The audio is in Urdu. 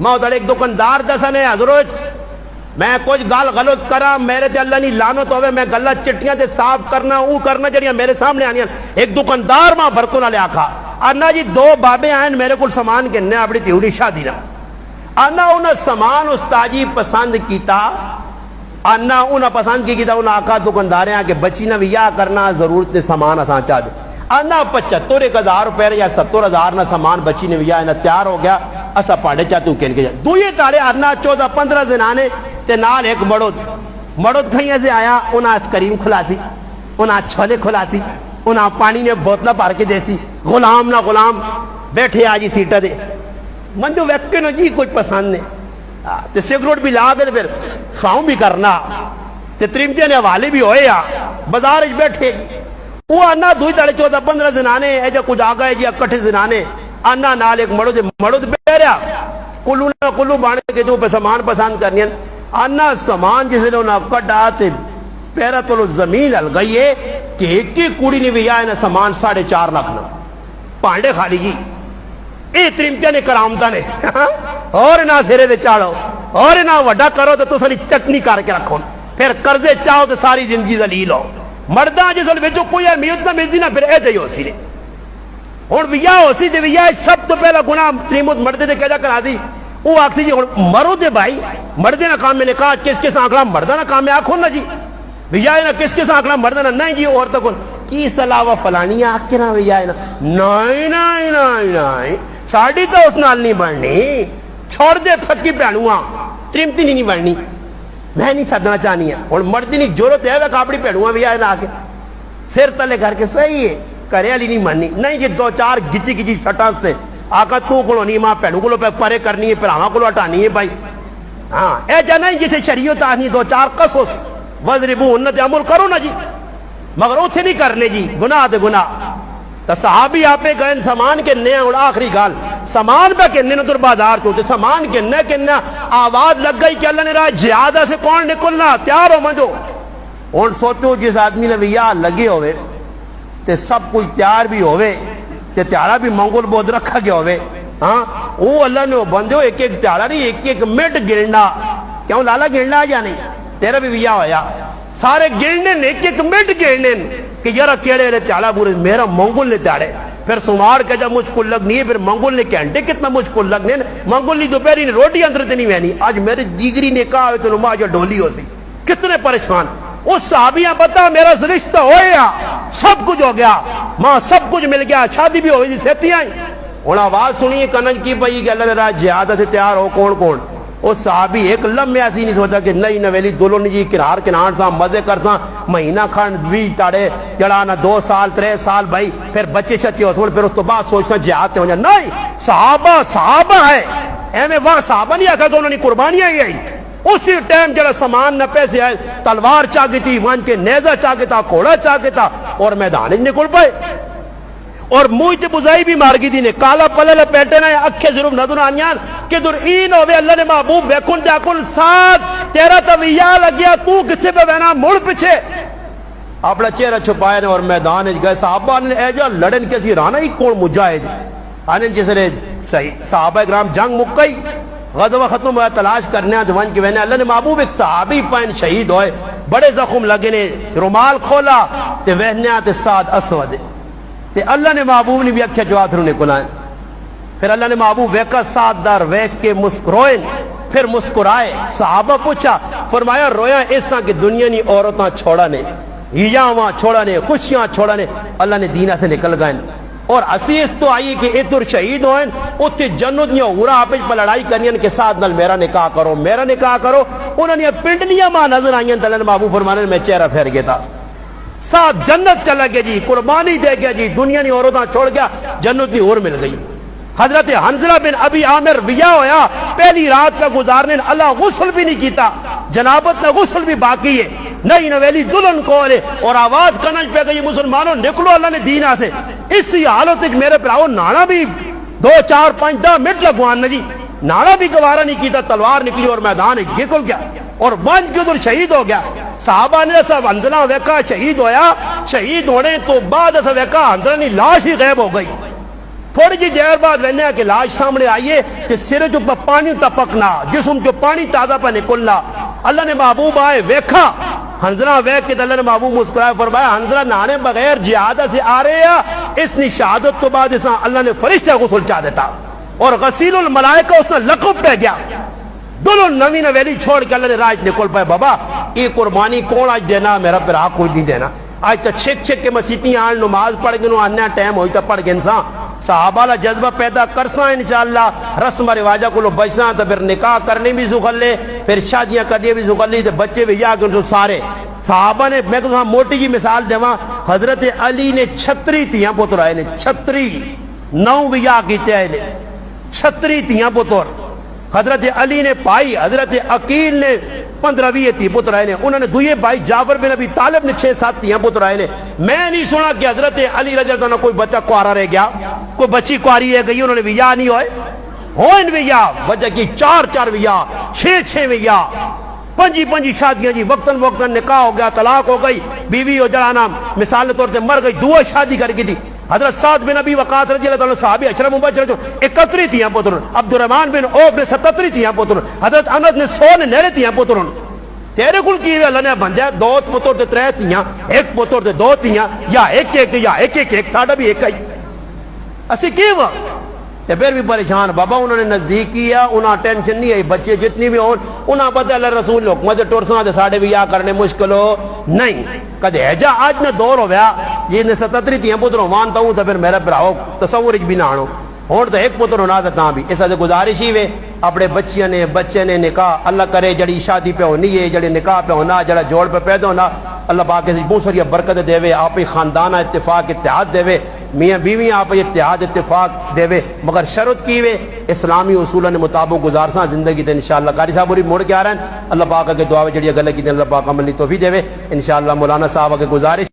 میں ادھر ایک دکاندار دسنے حضرت میں کچھ گال غلط کرا میرے تے اللہ نہیں لعنت ہوئے میں غلط چٹیاں تے صاف کرنا او کرنا جڑیاں میرے سامنے آنیاں ایک دکاندار ماں برکوں والے آکھا انا جی دو بابے آئیں میرے کو سامان کے نے اپنی تیوری شادی نہ انا انہیں سامان استاجی پسند کیتا انا انہیں پسند کیتا انہیں آکھا دکانداریں آکے بچی نہ ویا کرنا ضرورت نے سامان آسان چاہ دے انا 75,000 روپے یا 70,000 نہ سامان بچی نے ویا انہیں تیار ہو گیا اسا پاڑے چاہتوں کہنے کے جائے دوئے تارے انا 14-15 زنانے تے نال ایک مڑود کھائیے سے آیا انہاں اس کریم کھلاسی انہاں چھولے کھلاسی انہاں پانی نے بوتلہ پار کے دیسی غلام نہ غلام بیٹھے آجی سیٹا دے من جو ویکے نو جی کچھ پسند نہیں تے سگریٹ بھی لا کے پھر فاؤں بھی کرنا تے تریمتیاں نے حوالے بھی ہوئے بازار بیٹھے وہ آنا دوئی تاڑے 14-15 زنانے ایجا کچھ آگا ہے جی اکٹھے زنانے آنا نال ایک مڑود بیریا کلو نہ کلو بانے کے جو پہ سامان پسند کرنی آنا سامان جسے نے انہاں کٹا تے پیرا تو زمین ہل گئی ہے کہ ایک کی کوڑی نے بھی آئے نا سامان 4.5 لاکھ نہ پانڈے خالی جی اے تریمتیاں نے کرامتہ نے اور نہ سرے دے چاڑو اور نہ وڈا کرو تو سالی چٹنی کر کے رکھو پھر قرضے چاہو تو ساری زندگی ذلیل ہو مرداں جسے بچوں کوئی اہمیت نہ ملتی نہ پھر اے جائی ہو سی نے اور ویا ہو سی دے ویا سب تو پہلا گناہ تریمت مردے دے کہجا کرا دی وہ آکسی جی مرو دے بھائی مردے نہ کام میں نے کہا کس کس آنکڑا مردہ نہ کام میں آنکھوں نہ جی ویا نہ کس کس آنکڑا مردہ نہ نہیں جی اور تکن کی صلاح فلانی آنکھ کے نہ ویا نہ نہیں ساڑی تو اس نال نہیں بڑھنی چھوڑ دے سکی پہنواں تریمتی نہیں بڑھنی میں نہیں سدنا چاہنی ہے اور مردی نہیں جورت ہے وہ کاپڑی پہنواں ویا نہ آکے سر تلے گھر کے صحیح ہے کرے علی نہیں ماننی نہیں جی 2-4 گچی سٹاس سے آقا تو کلو نہیں ماں پہنو کلو پہ پرے کرنی ہے پھر آماں کلو ہٹانی ہے بھائی ہاں اے جانا ہی جیسے شریعت آنی 2-4 قصص وضربو انت عمل کرو نا جی مگر اتھے نہیں کرنے جی گناہ دے گناہ تا صحابی آپ پہ گئے سامان کے نئے اور آخری گال سامان پہ کننے نہ در بازار چوتے سامان کننے آواز لگ گئی کہ اللہ نے رہا جہادہ سے کون نکلنا تیار ہو مجھو اور سوچو جس آدمی نے ویا لگے ہوئے تے سب کوئی تیار بھی ہوئے تے تیارہ بھی منگول بود رکھا گیا ہوئے ہاں وہ اللہ نے بندے ہو ایک تیارہ نہیں ایک منٹ گرنا کیوں لالا گرنا آ جا نہیں تیرا بھی ویا ہویا سارے گرنے نے ایک منٹ گرنے کہ یارا کیڑے رہے تیارہ بورے میرا منگول نے تیارے پھر سمار کے جب مجھ کو لگ نہیں ہے پھر منگول نے کہنٹے کتنا مجھ کو لگنے منگول نے دوپہری نے روٹی اندر تے نہیں وینی آج میرے دیگری نے کہا ہوئے تو نماز جو ڈولی ہو سی کتنے پریشان اس صحابیاں بتا میرا رشتہ ہویا سب کچھ ہو گیا ماں سب کچھ مل گیا شادی بھی ہوئی سیتی آئیں انہوں آواز سنیے کنن کی پئی کہ اللہ نے رہا جہادہ سے تیار ہو کون اس صحابی ایک لمحے ایسی نہیں سوچا کہ نہیں نویلی دولوں نے جی کنار سا مزے کرتا مہینہ کھنڈ بھی تاڑے جڑانا 2 سال 3 سال بھائی پھر بچے شچے ہو پھر اس تو بعد سوچنا جہاد ہو جائے نہیں صحابہ ہے ایمیں وہاں صحابہ نہیں آکھا کہ انہوں نے قربانیاں ہی آئی اسی ٹائم جڑا سامان نہ پیسے آئے تلوار چاہتی تھی وہاں کے نیزہ چاہتے تھا کوڑا چاہتے تھا اور میدان نکل پائے اور موئی تے بزائی بھی مار گئی تھی نے کالا پلے پیٹے نہ اکھے ضرور نہ دنانیان کہ در این ہوئے اللہ نے محبوب بیکن جاکن ساتھ تیرا تویہ لگیا تو کسے پہ بہنا مڑ پچھے اپنا چہرہ چھپائے نے اور میدان گئے صحابہ نے اے جو لڑن کسی رانا ہی کون مجاہد آنے جسے صحابہ اکرام جنگ مکئی غزوہ ختم ہوا تلاش کرنے دوان کی وینے اللہ نے محبوب ایک صحابی پائن شہید ہوئے بڑے زخم لگے نے رومال کھولا تے وہنے آتے ساتھ اسود تے اللہ نے محبوب نے بھی اکھے جوات رونے کلائیں پھر اللہ نے محبوب ویکا ساتھ دار ویک کے مسکروئن پھر مسکرائے صحابہ پوچھا فرمایا رویا ایسا کہ دنیا نی عورتاں چھوڑا نے ہیاواں چھوڑا نے خوشیاں چھوڑا نے اللہ نے دینہ سے نکل گئے اور اسیس تو آئی کہ اتر شہید ہوئیں اتھے جنت نے اورا آپش پر لڑائی کرنین کے ساتھ نل میرا نکاح کرو انہوں نے پنڈلیاں ماں نظر آئیں تلن محبوب فرمانے میں چہرہ پھیر گیا تھا ساتھ جنت چلا گیا جی قربانی دے گیا جی دنیا نے عورتاں چھوڑ گیا جنت نے اور مل گئی حضرت حنظلہ بن ابی عامر ویا ہویا پہلی رات کا گزارنے اللہ غسل بھی نہیں کیتا جنابت میں غسل بھی باقی ہے نہیں نویلی دلن کولے اور آواز کنج پہ گئی مسلمانوں نکلو اللہ نے دینہ سے اسی حالت ایک میرے پراؤ نانا بھی 2 4 5 10 منٹ لگوان نجی نانا بھی گوارا نہیں کیتا تلوار نکلی اور میدان گکل گیا اور ونج کے ادھر شہید ہو گیا صحابہ نے سب حنظلہ ویکا شہید ہویا شہید ہونے تو بعد ایسا ویکا حنظلہ نے لاش ہی غیب ہو گئی تھوڑی جی دیر بعد وہنے کہ لاش سامنے آئیے کہ سر جو پانی ٹپکنا جسم جو پانی تازہ پہ نکلنا اللہ نے محبوب آئے ویکھا حنظلہ ویکھ کے اللہ نے محبوب مسکرائے فرمایا حنظلہ نانے بغیر جہادہ سے آ رہے ہیں اس نے شہادت تو بعد اس اللہ نے فرشتہ غسل چاہ دیتا اور غسیل الملائکہ اس نے لقب پہ گیا دونوں نوی نویلی چھوڑ کے اللہ نے راج نکل پائے بابا یہ قربانی کون آج دینا میرا پھر آگ کوئی نہیں دینا آج تو چھک چھک کے مسیحی آن نماز پڑھ گئے آنا ٹائم ہوئی تو پڑھ گئے انسان صحابہ لا جذبہ پیدا کرساں انشاءاللہ رسم رواجہ کو لو بچساں تو پھر نکاح کرنے بھی زغل لے پھر شادیاں کرنے بھی زغل لی تو بچے بھی یا کہ سارے صحابہ نے میں تو موٹی جی مثال دیواں حضرت علی نے 36 تیاں پتر آئے نے 36 9 بھی یا کیتے آئے نے 36 تیاں پتر حضرت علی نے پائی حضرت عقیل نے 15-20 تی پتر آئے نے انہوں نے دوئے بھائی جعفر بن ابی طالب نے 6-7 تیاں پتر آئے نے میں نہیں سنا کہ حضرت علی رضی اللہ عنہ کوئی بچہ کوارا رہ گیا کوئی بچی کواری ہے گئی انہوں نے ویا نہیں ہوئے ہوئن ویا وجہ کی 4 ویا 6 ویا 5 شادیاں جی وقتاً نکاح ہو گیا طلاق ہو گئی بیوی ہو جڑانا مثال کے طور سے مر گئی دو شادی کر کے دی حضرت سعد بن ابی وقاص رضی اللہ عنہ صحابی اشرف مبشر جو 31 تیاں پتر عبد الرحمن بن عوف نے 77 تیاں پتر حضرت انس نے 100 نے 9 تیاں پتر تیرے کل کی اللہ نے بنجا 2 پتر تے 3 تیاں 1 پتر تے 2 تیاں یا 1 یا 1 ساڈا بھی 1 ہی اسی کی وا تے پھر بھی پریشان بابا انہوں نے نزدیک کیا انہاں ٹینشن نہیں ہے بچے جتنی بھی ہون انہاں پتہ اللہ رسول حکمت ٹرسنا تے ساڈے بھی یا کرنے مشکل ہو نہیں کدے ہے جا آج نہ دور ہو گیا جی نے 77 تیاں پتر مانتا ہوں تو پھر میرا بھراؤ تصور بھی نہ آنو ہون تو 1 پتر ہونا تھا بھی اس سے گزارش ہی وے اپنے بچے نے نکاح اللہ کرے جڑی شادی پہ ہونی ہے جڑی نکاح پہ ہونا جڑا جوڑ پہ پیدا ہونا اللہ پاک سے بہت ساری برکت دے وے آپ خاندانہ اتفاق اتحاد دے وے میاں بیوی آپ اتحاد اتفاق دے وے مگر شرط کی وے اسلامی اصولوں مطابق گزارساں زندگی تے انشاءاللہ قاری صاحب پوری مڑ کے آ رہے ہیں اللہ پاک کے دعا جڑی گل کی اللہ پاک عمل توفیق دے وے انشاءاللہ مولانا صاحب کے گزارش